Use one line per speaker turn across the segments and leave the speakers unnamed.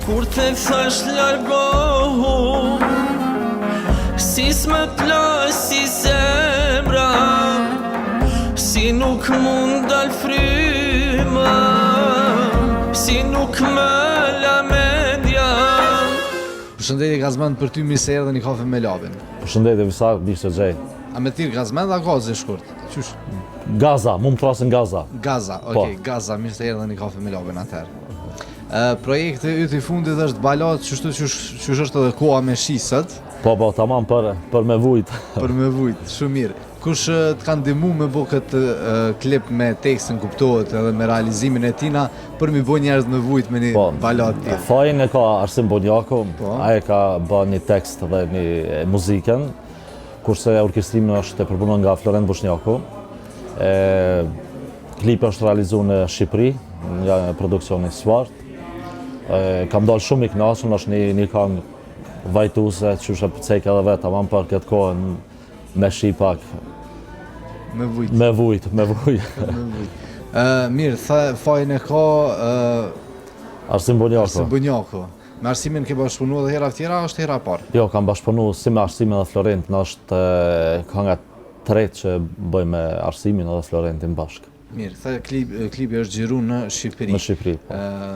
Kur të thash largohu, si s'me plas si zemra, si nuk mund dal fryma, si nuk më la mendja.
Përshëndetje Gazmend, për ty mirë se erdhe një kafe me labin.
Përshëndetje Visar, bishtë gjej.
A me tirë Gazmend a Gazi shkurt? Qysh?
Gaza, mu më trasin Gaza.
Gaza, okej, Gaza, mirë se erdhe një kafe me labin atëherë. Projekti yt i fundit është balat, qështu qysh është edhe koha me shisët.
Po, tamam për me vujt.
Për me vujt, shumë mirë. Kush të kanë ndihmu me bo këtë klip me tekstin kuptohet edhe me realizimin e tina për mi bo njerëz me vujt me një balat tjetër?
Fajin e ka Arsim Bonjaku, aje ka ba një tekst dhe një muziken, kurse orkestrimin është e përpunon nga Florent Bushnjaku. Klipi është realizu në Shqipëri, nga produksioni Swart. Kam dalë shumë i knaqën, është një këngë vajtuse, që është pëcejk edhe vetë, tamam për këtë kohën me shi pak.
Me vujt.
Me vujt.
Mirë, fajin e ka
Arsim Bonjaku.
Arsim Bonjaku. Me Arsimin ke bashkëpunu edhe hera tjera, është hera parë?
Jo, kam bashkëpunu si me Arsimin dhe Florent, në është kënga tretë që bëj me Arsimin edhe Florentin bashkë.
Mirë, klipi është gjiru në Shqipëri.
Në Shqipëri, po.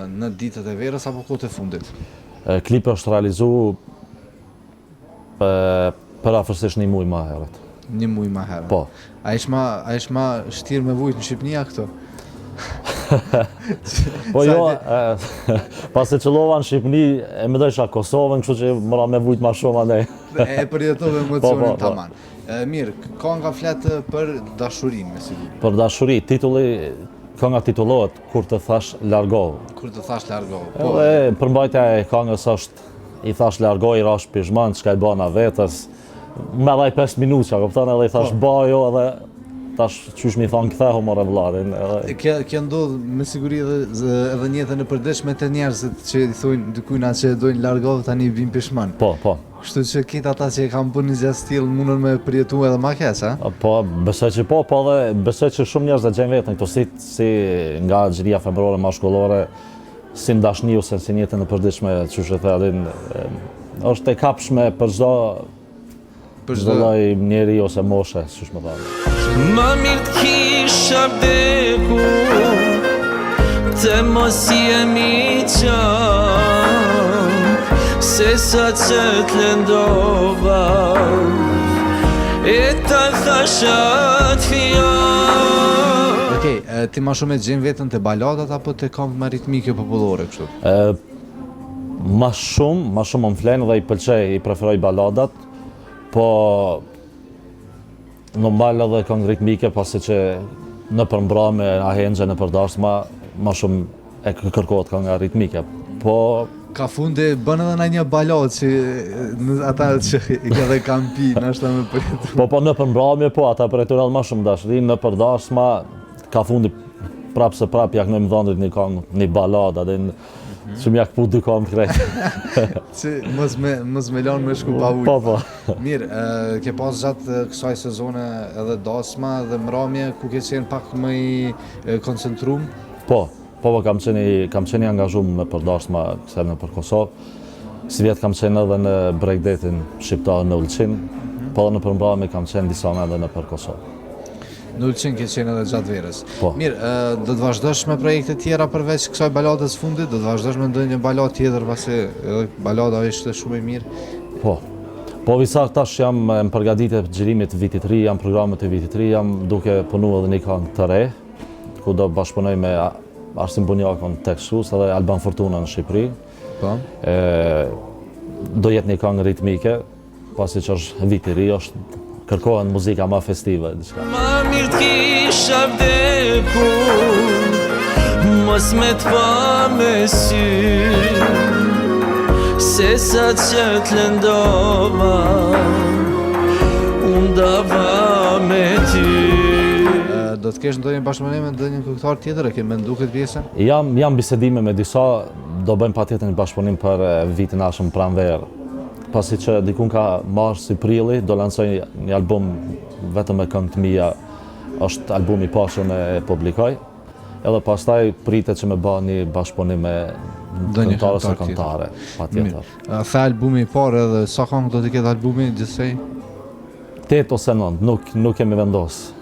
Në ditët e verës apo kohët e fundit?
Klipi është realizu për afërsisht një muj ma herët.
Një muj ma herët?
Po.
A ish ma shtirë me vujt në Shqipënia këto?
Po jo, pasi qëllova në Shqipëni, e më dojsha Kosovën, kështu që mëra me vujt ma shumë anej.
E përjetove emocionin taman. Mirë, ka nga fletë për dashurin, me siguri.
Për dashuri, kënga titullohet Kur të thash largohu.
Kur të thash largohu,
po. Edhe përmbajtja e këngës është I thash largohu, I rash pishman, çka I bana vetës. Me dhaj 5 minutë, që kupton, edhe I thash bajo, edhe tash qysh mi thonë këthehu more vllarin.
Kjo ndodh me siguri edhe njëtën e përdeshme të njerëzit që I thujnë dykujna që dojnë largohu tani vim pishman.
Po.
Kështu që kitë ata që kam bërë një gjatë stil mundën me përjetu edhe ma keq, a?
Po, besoj që po dhe besoj që shumë njerëz e gjenë vetën këto si nga xhiria femërore, mashkullore, si ndashni ose si njëtën e përditshme, që që thellin, është e kapshme për çdo lloj njeri ose moshe, siç më thënë.
Ma mirë t'kisha vdeku, të mos jemi qan, se sa që t'lëndova, e ta thashat fjan.
Okej, ti ma shumë e gjenë vetën të baladat apo të këngë me ritmike popullore kështu?
Ma shumë më flenë dhe I pëlqej, I preferoj baladat, po normal edhe këngë ritmike, pasi që në përmbrame, ahengje, në përdasht, ma shumë e kërkohet kënga ritmike. Po
ka fundi bën edhe në një balad që ata që I ka dhe kam pi, nështë me përjetu.
Po në përmbrame, po, ata përjetu edhe ma shumë dashuri, në përdasht, ka fundi prapë se prapë jak në më dhëndrit një këngë, një balad, që m'ja këpu dy këngë krejtë.
Që mos me lanë me shku pa ujtë.
Po.
Mirë, ke pas gjatë kësaj sezone edhe dasma dhe mramje, ku ke qenë pak më I koncentrum?
Po, kam qenë I angazhum në përdashma kësaj në për Kosovë. Si vjetë kam qenë edhe në breakdatin shqiptar në Ulqin, po dhe në përmbrami kam qenë disa me edhe në për Kosovë.
Në Ulqin ke qenë edhe gjatë verës.
Po.
Mirë, do të vazhdosh me projekte tjera përveç kësaj baladës fundit? Do të vazhdosh me ndonjë balad tjetër, pasi edhe balada ishte shumë e mirë?
Po Visar, tash jam më përgatitur xhirimit të vitit të ri, jam programet të vitit të ri, jam duke punu edhe një këngë të re, ku do bashkëpunoj me Arsim Bonjakun tek Sus edhe Alban Fortuna në Shqipëri.
Po.
Do jetë një këngë ritmike, pasi që është vit I ri, kërkohen muzika ma festive.
Ma mirë t'kisha vdeku, mos me t'pa me sy, se sa që t'lëndova, unë dava me ty.
Do të kesh ndonjë bashkëpunim me ndonjë këngëtar tjetër, e ke mendu këtë pjesën?
Jam bisedime me disa, do bëjmë patjetër një bashkëpunim për vitin ashëm pranverë. Pasi që dikun ka marrë si prilli, do lancoj një album vetëm me këngë të mia, është albumi I pashëm e publikoj. Edhe pastaj pritet që me ba një bashkëpunim me këngëtare ose këngëtare, patjetër.
The albumi i parë edhe sa këngë do të ketë albumi gjithsej?
8 ose 9, nuk kemi vendosur.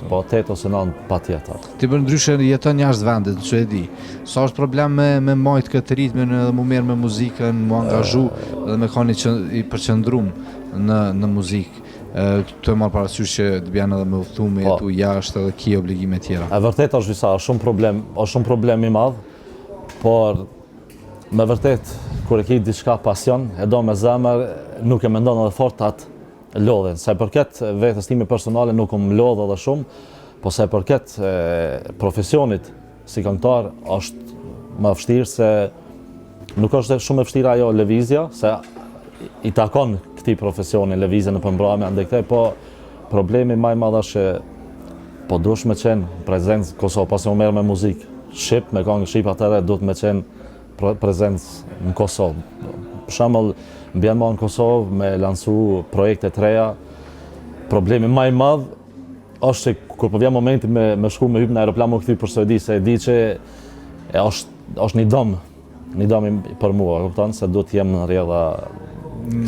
Po 8 ose 9 patjetër.
Ti për ndryshe jeton jashtë vendit, që e di. Sa është problem me majt këtë ritmin edhe mu merr me muzikën, mu angazhu edhe me kanë i përqendrum në muzikë. Këtë e marrë parasysh që të bjanë edhe me udhëtu me jetu jashtë edhe ki obligime tjera.
E vërtet është visa, është shumë problem i madh, por me vërtet, kur e ki diçka pasion, e do me zemër, nuk e mendon edhe fort atë lodhen. Se përket vetës time personale nuk më lodh edhe shumë, po se përket profesionit si këngëtar është më vështirë se nuk është shumë e vështirë ajo lëvizja, se i takon këtij profesioni lëvizja në përmbrëmje andaj këtej, po problemi më i madh është po dush me qenë prezencë Kosovë, pasi unë merr me muzikë shqip, me këngë shqip atëherë duhet me qenë prezencë në Kosovë. Për shembull, mbjen në Kosovë me lancu projekte të reja. Problemi më i madh është se kur po vjen momenti me shku me hyp në aeroplan më kthy për Suedi, se e di që është një dom për mua, kupton, se duhet të jem në rrjedha.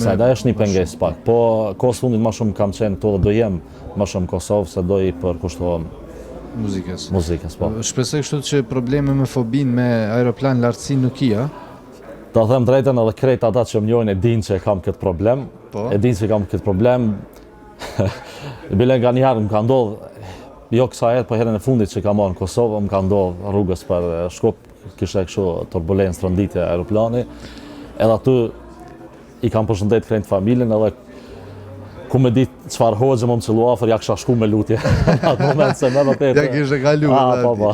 Sa da është një pengesë pak, po kohës fundit më shumë kam qenë këtu dhe do jem më shumë Kosovë se do i përkushtohem muzikës, po.
Shpresoj kështu që probleme me fobin me aeroplan lartësi nuk i, a?
Ta them drejtën, edhe krejt ata që më njohin e dinë që kam këtë problem. E dinë që kam këtë problem. Bile nga njëherë më ka ndodhë, jo kësa herë, po herën e fundit që kam marrë në Kosovë, më ka ndodhë rrugës për Shkup, kishe kështu turbulencë rënditje aeroplani. Edhe aty i kam përshëndet krejt familjen, edhe ku me ditë qëfar hoxë më qëllu afer, ja kësha shku me lutje. Atë moment se me vërtet.
Ja kishe kalu.
Po.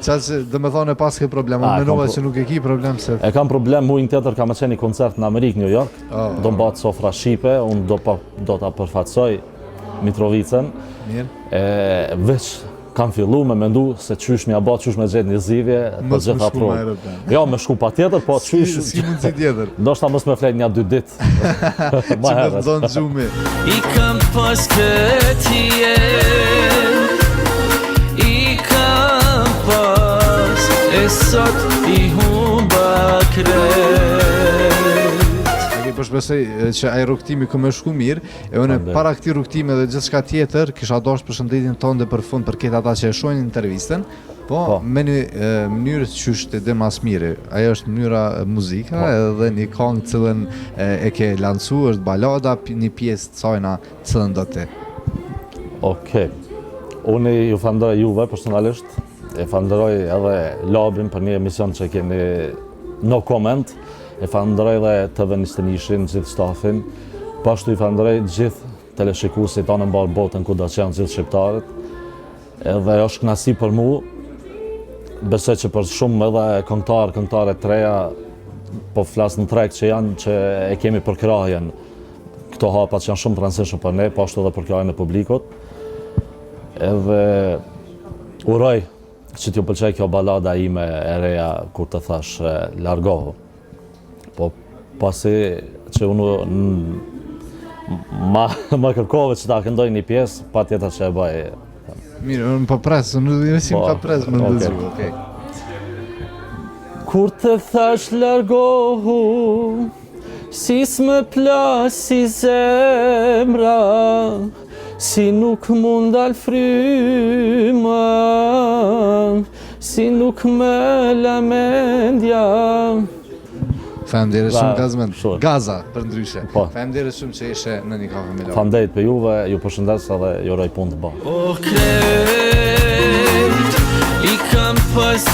Qatë dhe me thonë e pas ke problem, unë menova që nuk e ki problem se...
E kam problem, mujnë tjetër kam e qenë i koncert në Amerikë, New York, do mbatë sofra Shqipe, unë do ta përfatsoj Mitrovicën. Veç kam fillu me mendu se qysh mja bat, qysh me gjetë një zivje për gjitha provë. Jo, me shku pa tjetër, po qysh...
Si mund si tjetër?
Ndoshta mos me flet një 2 ditë.
Që me vëndon gjumi.
I kam pas këtje, i kam pas, e sot i humba krejt.
Po shpresoj që ai rrugtimi ku më shku mirë, e unë para këtij rrugtimi dhe gjithçka tjetër kisha dashur përshëndetjen tonë dhe për fund për këtë ata që e shohin intervistën, po me një mënyrë që është edhe mas mire. Ajo është mënyra muzika edhe një këngë cilën e ke lancu, është balada, një pjesë të sajna cilën do të.
Okej. Unë ju falenderoj juve personalisht, e falenderoj edhe Labin për një emision që keni no comment. E falenderoj dhe TV Nishtenishin, gjithë stafin, pashtu i falenderoj gjithë teleshikuesit anë mbarë botën ku do që janë gjithë shqiptarët. Edhe është kënaqësi për mu, besoj që për shumë edhe këngëtare të reja, po flas në treg që janë që e kemi për krahjen. Këto hapat që janë shumë të rëndësishme për ne, pashtu edhe për krahjen e publikut. Edhe uroj që t'ju pëlqej kjo balada ime e reja kur të thash largohu. Po pasi që unë ma kërkove që ta këndoj një pjesë, pa tjetër që e baj.
Mirë, unë pa presë, unë si pa presë më ndëzhu, okej.
Kur të thash largohu, si s'më plasi zemra, si nuk mund dal fryma, si nuk me la mendja.
Faleminderit shumë Gazmen. Gaza për ndryshe. Faleminderit shumë që ishe në një kafe me Labin.
Faleminderit për juve, ju përshëndes edhe ju uroj punë të bashkë.
O krejt, i kam pas